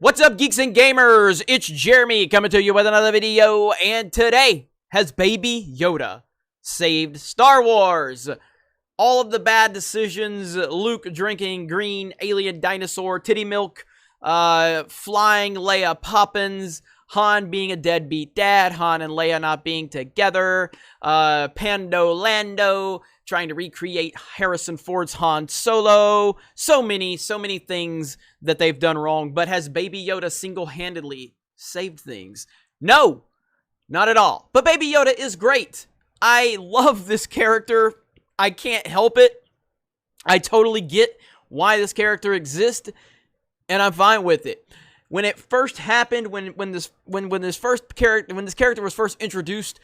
What's up, geeks and gamers? It's Jeremy coming to you with another video, and today has Baby Yoda saved Star Wars. All of the bad decisions, Luke drinking green alien dinosaur titty milk, flying Leia Poppins, Han being a deadbeat dad, Han and Leia not being together, Pando Lando trying to recreate Harrison Ford's Han Solo. So many things that they've done wrong. But has Baby Yoda single-handedly saved things? No, not at all. But Baby Yoda is great. I love this character. I can't help it. I totally get why this character exists, and I'm fine with it. When it first happened, when this character was first introduced,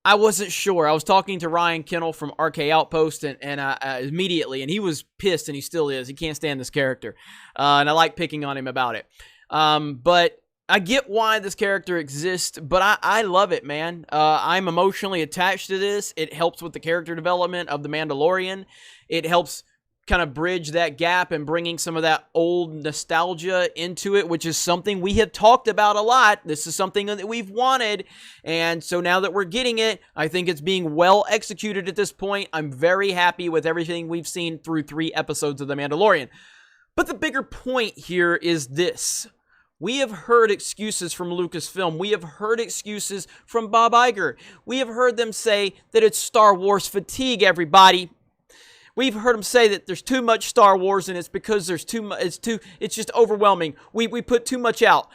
I wasn't sure. I was talking to Ryan Kennel from RK Outpost and immediately, and he was pissed, and he still is. He can't stand this character, and I like picking on him about it. But I get why this character exists, but I love it, man. I'm emotionally attached to this. It helps with the character development of the Mandalorian. It helps kind of bridge that gap and bringing some of that old nostalgia into it, which is something we have talked about a lot. This is something that we've wanted, and so now that we're getting it, I think it's being well executed at this point. I'm very happy with everything we've seen through 3 episodes of The Mandalorian. But the bigger point here is this. We have heard excuses from Lucasfilm. We have heard excuses from Bob Iger. We have heard them say that it's Star Wars fatigue, everybody. We've heard them say that there's too much Star Wars and it's because there's too much, it's just overwhelming. We put too much out.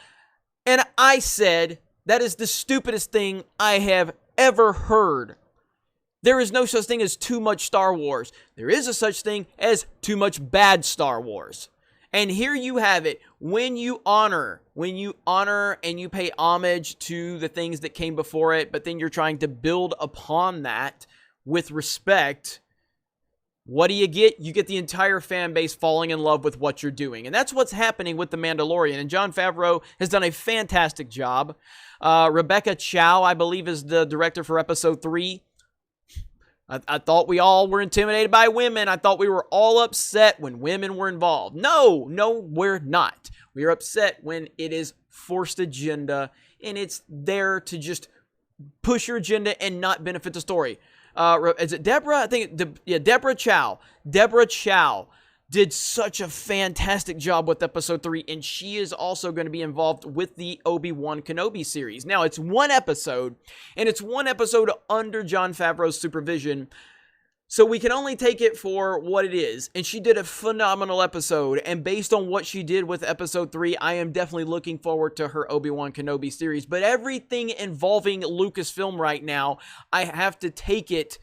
And I said, that is the stupidest thing I have ever heard. There is no such thing as too much Star Wars. There is a such thing as too much bad Star Wars. And here you have it. When you honor and you pay homage to the things that came before it, but then you're trying to build upon that with respect, what do you get? You get the entire fan base falling in love with what you're doing. And that's what's happening with The Mandalorian. And Jon Favreau has done a fantastic job. Rebecca Chow, I believe, is the director for episode 3. I thought we all were intimidated by women. I thought we were all upset when women were involved. No, we're not. We are upset when it is forced agenda and it's there to just push your agenda and not benefit the story. Is it Deborah? I think, Deborah Chow. Deborah Chow did such a fantastic job with episode 3, and she is also going to be involved with the Obi-Wan Kenobi series. Now, it's 1 episode, and it's 1 episode under Jon Favreau's supervision, so we can only take it for what it is. And she did a phenomenal episode, and based on what she did with episode 3, I am definitely looking forward to her Obi-Wan Kenobi series. But everything involving Lucasfilm right now, I have to take it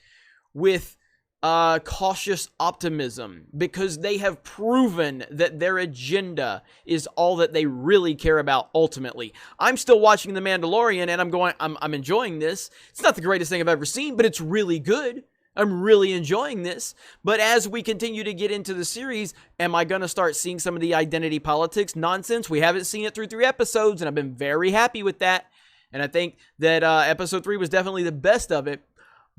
with cautious optimism, because they have proven that their agenda is all that they really care about ultimately. I'm still watching The Mandalorian, and I'm enjoying this. It's not the greatest thing I've ever seen, but it's really good. I'm really enjoying this. But as we continue to get into the series, am I going to start seeing some of the identity politics nonsense? We haven't seen it through 3 episodes, and I've been very happy with that. And I think that episode 3 was definitely the best of it.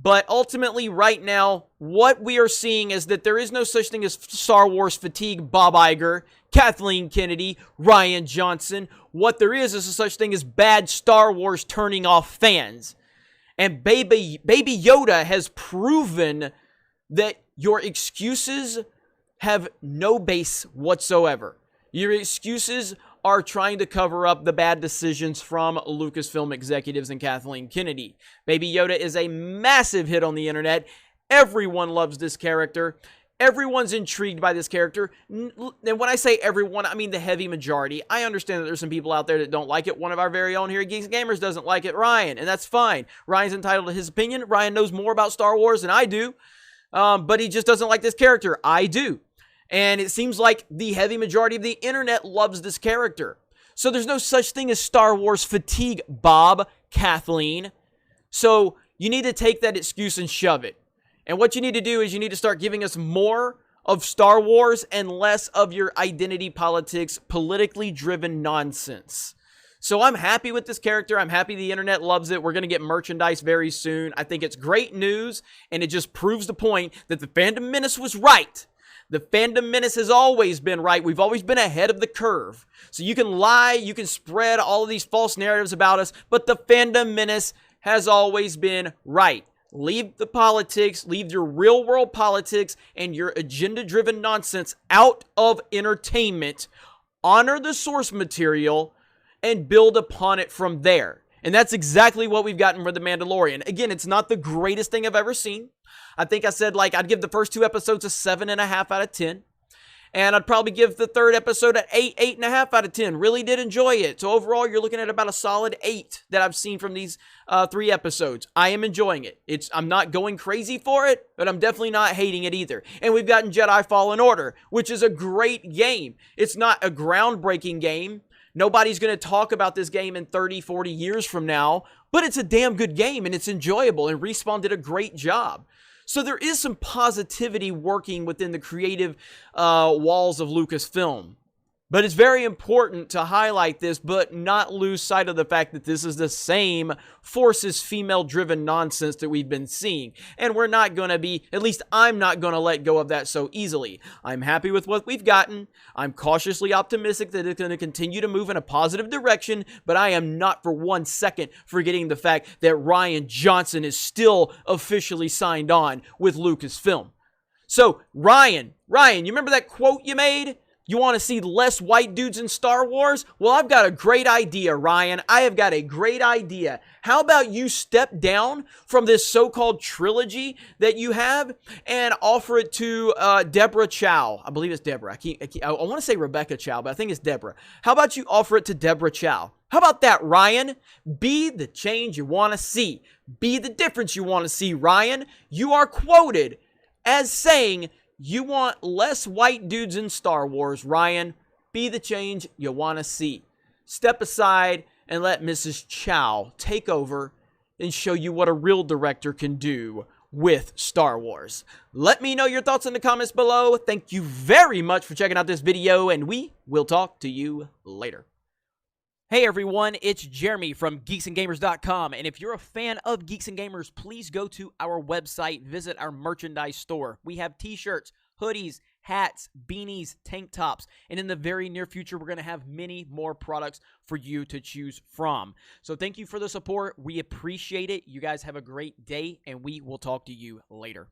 But ultimately, right now, what we are seeing is that there is no such thing as Star Wars fatigue, Bob Iger, Kathleen Kennedy, Rian Johnson. What there is a such thing as bad Star Wars turning off fans. And Baby Yoda has proven that your excuses have no base whatsoever. Your excuses are trying to cover up the bad decisions from Lucasfilm executives and Kathleen Kennedy. Baby Yoda is a massive hit on the internet. Everyone loves this character. Everyone's intrigued by this character. And when I say everyone, I mean the heavy majority. I understand that there's some people out there that don't like it. One of our very own here at Geeks and Gamers doesn't like it, Ryan, and that's fine. Ryan's entitled to his opinion. Ryan knows more about Star Wars than I do, but he just doesn't like this character. I do. And it seems like the heavy majority of the internet loves this character. So there's no such thing as Star Wars fatigue, Bob, Kathleen. So you need to take that excuse and shove it. And what you need to do is you need to start giving us more of Star Wars and less of your identity politics, politically driven nonsense. So I'm happy with this character. I'm happy the internet loves it. We're going to get merchandise very soon. I think it's great news, and it just proves the point that the Fandom Menace was right. The fandom menace has always been right. We've always been ahead of the curve. So you can lie, you can spread all of these false narratives about us, but the fandom menace has always been right. Leave the politics, leave your real world politics and your agenda-driven nonsense out of entertainment. Honor the source material and build upon it from there. And that's exactly what we've gotten with The Mandalorian. Again, it's not the greatest thing I've ever seen. I think I said, like, I'd give the first 2 episodes a 7.5 out of 10. And I'd probably give the 3rd episode an 8.5 out of 10. Really did enjoy it. So overall, you're looking at about a solid 8 that I've seen from these 3 episodes. I am enjoying it. I'm not going crazy for it, but I'm definitely not hating it either. And we've gotten Jedi Fallen Order, which is a great game. It's not a groundbreaking game. Nobody's going to talk about this game in 30, 40 years from now, but it's a damn good game and it's enjoyable, and Respawn did a great job. So there is some positivity working within the creative walls of Lucasfilm. But it's very important to highlight this, but not lose sight of the fact that this is the same Forces female-driven nonsense that we've been seeing. And we're not going to be, at least I'm not going to let go of that so easily. I'm happy with what we've gotten. I'm cautiously optimistic that it's going to continue to move in a positive direction, but I am not for 1 second forgetting the fact that Rian Johnson is still officially signed on with Lucasfilm. So, Ryan, you remember that quote you made? You want to see less white dudes in Star Wars? Well, I've got a great idea, Ryan. I have got a great idea. How about you step down from this so-called trilogy that you have and offer it to Deborah Chow? I believe it's Deborah. I want to say Rebecca Chow, but I think it's Deborah. How about you offer it to Deborah Chow? How about that, Ryan? Be the change you want to see. Be the difference you want to see, Ryan. You are quoted as saying, you want less white dudes in Star Wars, Ryan. Be the change you want to see. Step aside and let Mrs. Chow take over and show you what a real director can do with Star Wars. Let me know your thoughts in the comments below. Thank you very much for checking out this video, and we will talk to you later. Hey everyone, it's Jeremy from geeksandgamers.com, and if you're a fan of Geeks and Gamers, please go to our website, visit our merchandise store. We have t-shirts, hoodies, hats, beanies, tank tops, and in the very near future, we're going to have many more products for you to choose from. So thank you for the support. We appreciate it. You guys have a great day, and we will talk to you later.